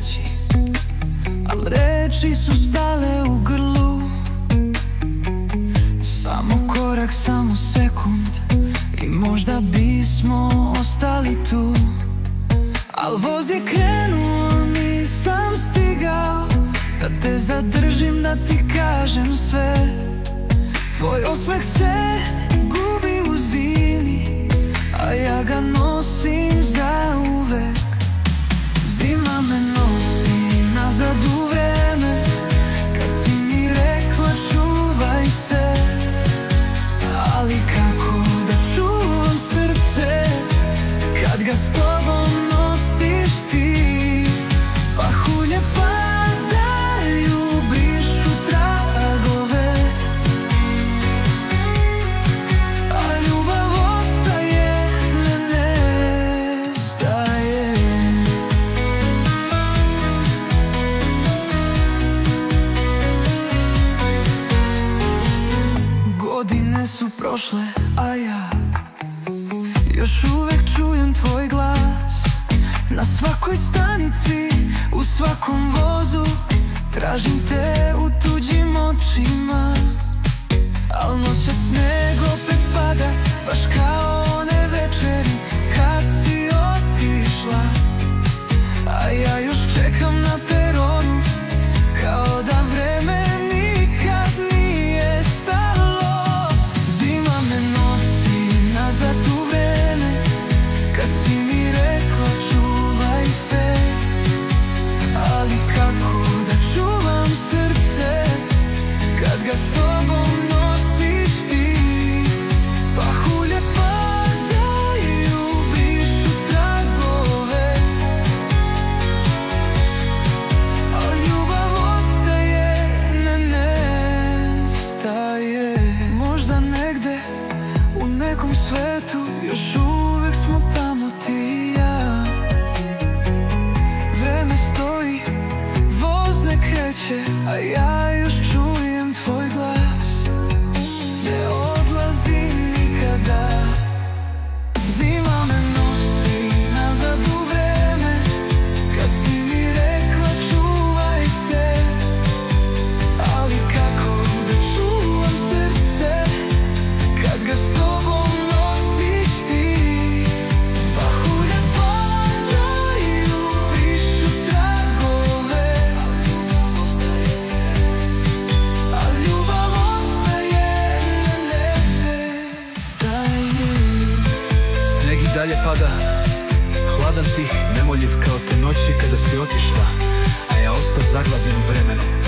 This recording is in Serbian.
reći, al reči su stale u grlu. Samo korak, samo sekund i možda bismo ostali tu. Al voz je krenuo, nisam stigao da te zadržim, da ti kažem sve. Tvoj osmeh se gubi u zimi, a ja ga nosim zauvek. Zima me nosi nazad u vreme, kad si mi rekla čuvaj se. Ali kako da čuvam srce, kad ga s tobom nosiš ti? Pahulje padaju, brišu tragove, a ljubav ostaje, ne nestaje. Godine su prošle, a ja još uvek čujem tvoj glas. Na svakoj stanici, u svakom vozu, tražim te u tuđim očima. Al noćas sneg opet pada, baš kao one večeri kad si otišla. A ja još čekam na peronu, kao da vreme nikad nije stalo. Zima me nosi nazad u vreme, kad si mi rekla čuvaj se. Ali kako da čuvam srce, kad ga s tobom nosiš ti? Pahulje padaju, brišu tragove, a ljubav ostaje, ne nestaje. Možda negde u nekom svetu još uvek smo tamo ti i ja. Vreme stoji, voz ne kreće, a ja još čujem tvoj glas. Ne odlazi nikada. Zima me nosi nazad u vreme, kad si mi rekla čuvaj se. Ali kako da čuvam srce, kad ga s tobom nosiš ti? Pahulje padaju, brišu tragove, a ljubav ostaje, ne nestaje. Sneg i dalje pada, hladan, tih, nemoljiv kao te noći kada si otišla, a ja ostao zaglavljen u vremenu.